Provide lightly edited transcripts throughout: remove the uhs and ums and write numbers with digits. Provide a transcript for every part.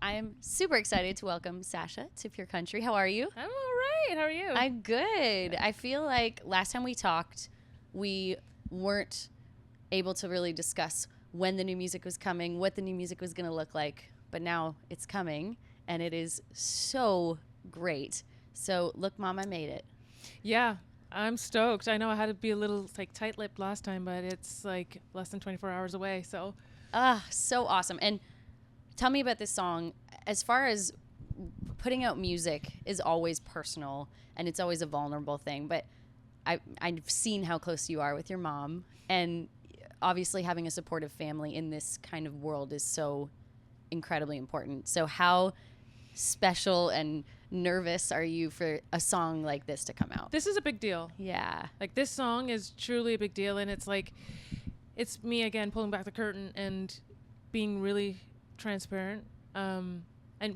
I am super excited to welcome Sacha to Pure Country. How are you? I'm all right. How are you? I'm good. I feel like last time we talked, we weren't able to really discuss when the new music was coming, what the new music was going to look like. But now it's coming, and it is so great. So, look, Mom, I made it. Yeah, I'm stoked. I know I had to be a little tight-lipped last time, but it's like less than 24 hours away. So, So awesome. And tell me about this song. As far as putting out music is always personal and it's always a vulnerable thing, but I've seen how close you are with your mom, and obviously having a supportive family in this kind of world is so incredibly important. So how special and nervous are you for a song like this to come out? this is a big deal. Yeah. Like, this song is truly a big deal, and it's like, it's me again pulling back the curtain and being really transparent, and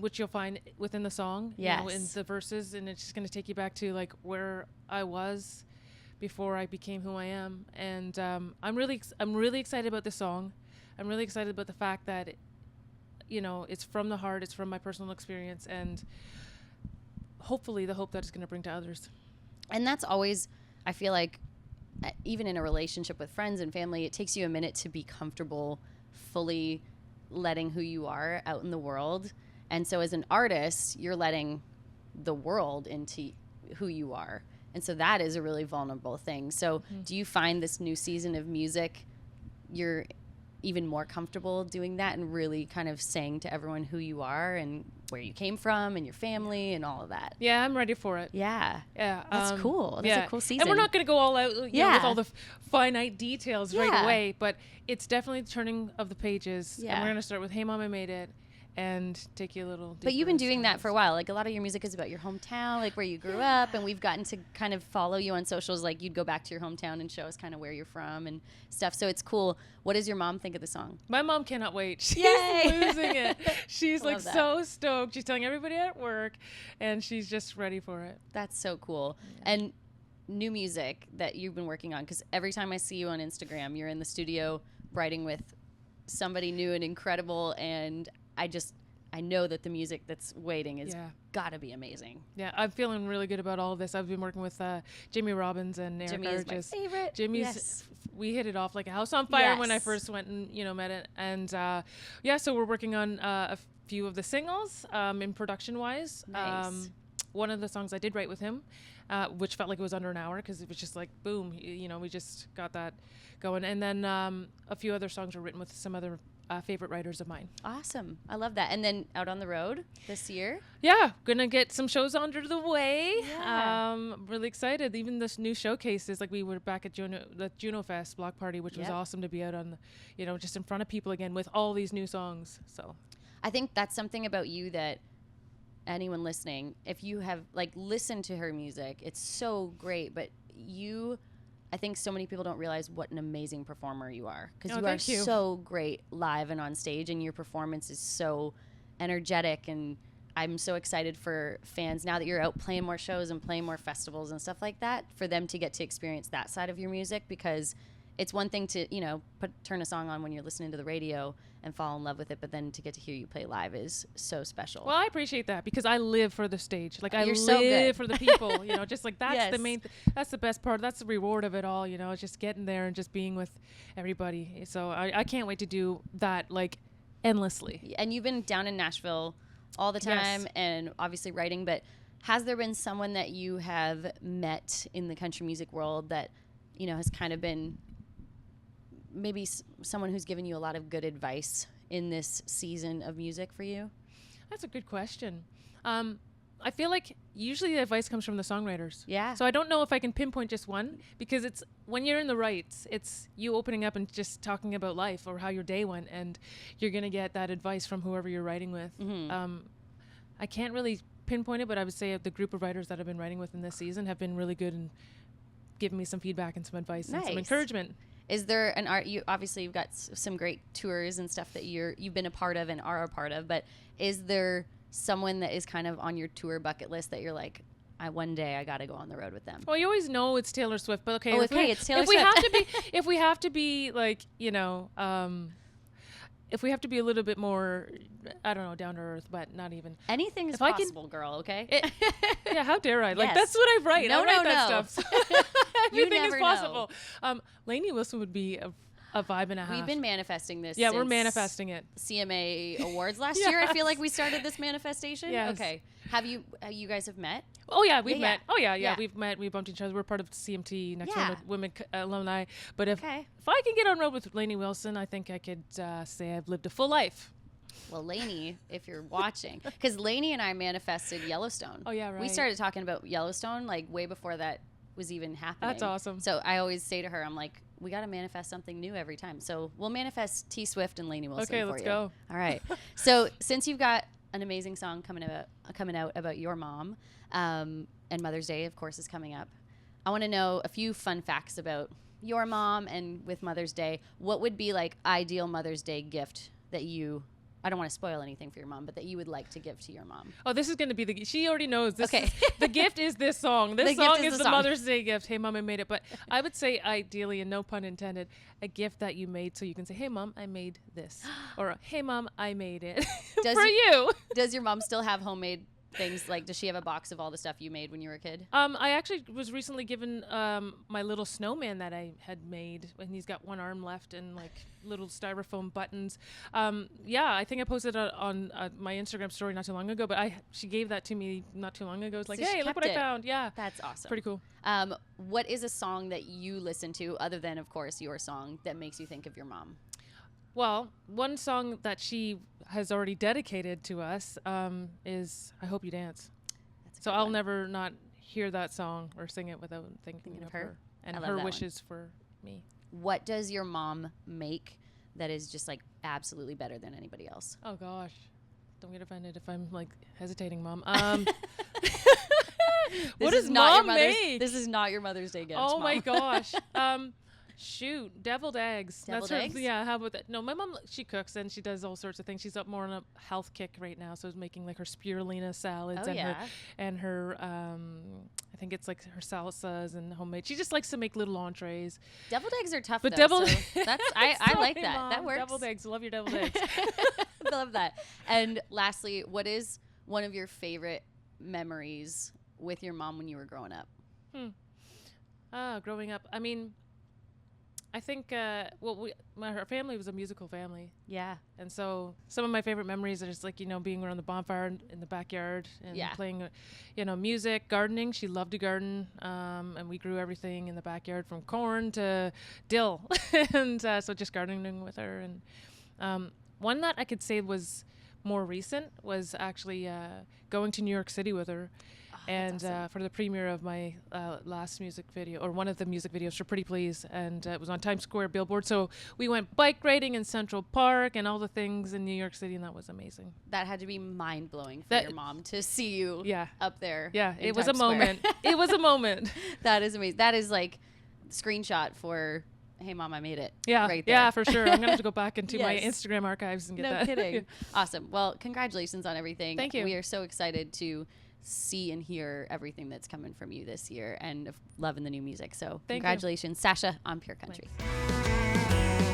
which you'll find within the song, Yes. you know, in the verses, and it's just going to take you back to like where I was before I became who I am. And I'm really excited about this song. I'm really excited about the fact that it's from the heart, it's from my personal experience, and hopefully the hope that it's going to bring to others. And that's always, I feel like, even in a relationship with friends and family, it takes you a minute to be comfortable fully letting who you are out in the world. And so as an artist, you're letting the world into who you are. And so that is a really vulnerable thing. So do you find this new season of music, you're even more comfortable doing that and really kind of saying to everyone who you are and where you came from and your family and all of that? Yeah, I'm ready for it. Yeah. Yeah. That's cool. That's a cool season. And we're not going to go all out you know, Yeah. with all the finite details right Yeah. away, but it's definitely the turning of the pages. Yeah. And we're going to start with Hey Mom, I Made It, and take you a little deeper. But you've been doing that into for a while. Like, a lot of your music is about your hometown, like where you grew up, and we've gotten to kind of follow you on socials. Like, you'd go back to your hometown and show us kind of where you're from and stuff. So it's cool. What does your mom think of the song? My mom cannot wait. She's Yay. losing it. She's like Love that. so stoked. She's telling everybody at work, and she's just ready for it. That's so cool. And new music that you've been working on, because every time I see you on Instagram, you're in the studio writing with somebody new and incredible, and I know that the music that's waiting is gotta be amazing. Yeah, I'm feeling really good about all of this. I've been working with Jimmy Robbins and Eric Jimmy is my Argis. favorite. Jimmy's, we hit it off like a house on fire when I Yes. first went and met it. And so we're working on a few of the singles in production wise. Nice. One of the songs I did write with him, which felt like it was under an hour because it was just like boom, we just got that going. And then a few other songs were written with some other favorite writers of mine. Awesome. I love that. And then out on the road this year? Yeah, gonna get some shows under the way. Yeah. Really excited. Even this new showcases, like we were back at the Juno Fest block party, which was Yep. awesome to be out on, just in front of people again with all these new songs. So I think that's something about you that anyone listening, if you have listened to her music, it's so great, but I think so many people don't realize what an amazing performer you are, because thank you. so great live and on stage, and your performance is so energetic. And I'm so excited for fans now that you're out playing more shows and playing more festivals and stuff like that, for them to get to experience that side of your music, because it's one thing to turn a song on when you're listening to the radio and fall in love with it, but then to get to hear you play live is so special. well, I appreciate that because I live for the stage. Like I You're so good. live for the people. Just like that's Yes. the main. That's the best part. That's the reward of it all. It's just getting there and just being with everybody. So I can't wait to do that like endlessly. And you've been down in Nashville all the time, Yes. and obviously writing, but has there been someone that you have met in the country music world that has kind of been maybe someone who's given you a lot of good advice in this season of music for you? That's a good question. I feel like usually the advice comes from the songwriters. Yeah. So I don't know if I can pinpoint just one, because it's when you're in the rights, it's you opening up and just talking about life or how your day went, and you're going to get that advice from whoever you're writing with. Mm-hmm. I can't really pinpoint it, but I would say the group of writers that I've been writing with in this season have been really good and giving me some feedback and some advice and some Nice. encouragement. Is there an art? You've got some great tours and stuff that you've been a part of and are a part of. But is there someone that is kind of on your tour bucket list that you're like, one day I got to go on the road with them? Well, you always know it's Taylor Swift, but okay. Oh, okay, it's Taylor if we Swift. have to be, if we have to be like, if we have to be a little bit more, I don't know, down to earth, but not even. Anything is If I can- possible, girl, okay? Yeah, how dare I? Like, Yes. that's what I write. No, I write no, that no. stuff. You Everything is never possible. Lainey Wilson would be a vibe and a half. We've been manifesting this. Yeah, we're since manifesting it. CMA Awards last year. I feel like we started this manifestation. Yes. Okay. Have you guys have met? Oh yeah, we've Yeah, met. Oh yeah, yeah. we've met. We bumped each other. We're part of CMT, Next Yeah. Women Alumni. But if Okay. I can get on road with Lainey Wilson, I think I could say I've lived a full life. Well, Lainey, if you're watching, because Lainey and I manifested Yellowstone. Oh, yeah, We right. started talking about Yellowstone like way before that was even happening. That's awesome. So I always say to her, I'm like, we got to manifest something new every time. So we'll manifest T Swift and Lainey Wilson Okay, for let's you. go. All right. So since you've got an amazing song coming out about your mom, and Mother's Day, of course, is coming up, I want to know a few fun facts about your mom and with Mother's Day. What would be like ideal Mother's Day gift that you, I don't want to spoil anything for your mom, but that you would like to give to your mom? Oh, this is going to be she already knows. This Okay. is, the gift is this song. This The gift song is is the the song. Mother's Day gift. Hey, Mom, I made it. But I would say ideally, and no pun intended, a gift that you made so you can say, hey, Mom, I made this. Or, hey, Mom, I made it Does for you. Does your mom still have homemade things? Like, does she have a box of all the stuff you made when you were a kid? I actually was recently given my little snowman that I had made, and he's got one arm left and like little styrofoam buttons. Yeah, I think I posted it on my Instagram story not too long ago, but she gave that to me not too long ago. It's like, So she hey, look kept what it. I found. Yeah, That's awesome. pretty cool. What is a song that you listen to, other than, of course, your song, that makes you think of your mom? Well, one song that she has already dedicated to us is "I Hope You Dance." That's a So good I'll one. never not hear that song or sing it without thinking of her and I love her that one. wishes for me. What does your mom make that is just like absolutely better than anybody else? Oh gosh, don't get offended if I'm like hesitating, Mom. What This does is not your Mom mother's. make? This is not your Mother's Day gift. Oh my Mom. gosh. Shoot, deviled eggs. Deviled That's eggs? her. Yeah, how about that? No, my mom, she cooks and she does all sorts of things. She's up more on a health kick right now, so she's making like her spirulina salads Oh, and yeah. her I think it's like her salsas and homemade. She just likes to make little entrees. Deviled eggs are tough, But though. deviled So that's I like Sorry, that. Mom. That works. Deviled eggs. Love your deviled eggs. I love that. And lastly, what is one of your favorite memories with your mom when you were growing up? Growing up, I mean, I think our family was a musical family. Yeah. And so some of my favorite memories are just like, being around the bonfire in the backyard and Yeah. playing, music, gardening. She loved to garden. And we grew everything in the backyard from corn to dill. And so just gardening with her. And one that I could say was more recent was actually going to New York City with her. And awesome. for the premiere of my last music video, or one of the music videos for Pretty Please, and it was on Times Square billboard. So we went bike riding in Central Park and all the things in New York City, and that was amazing. That had to be mind-blowing for your mom to see you Yeah. up there. Yeah, in it was Times a Square. moment. It was a moment. That is amazing. That is like screenshot for, hey, Mom, I made it. Yeah, Right there. yeah, for sure. I'm gonna have to go back into my Yes. Instagram archives and get No that. kidding. Awesome. Well, congratulations on everything. Thank you. We are so excited to see and hear everything that's coming from you this year and loving the new music. So Thank you. congratulations, Sacha on Pure Country. Thanks.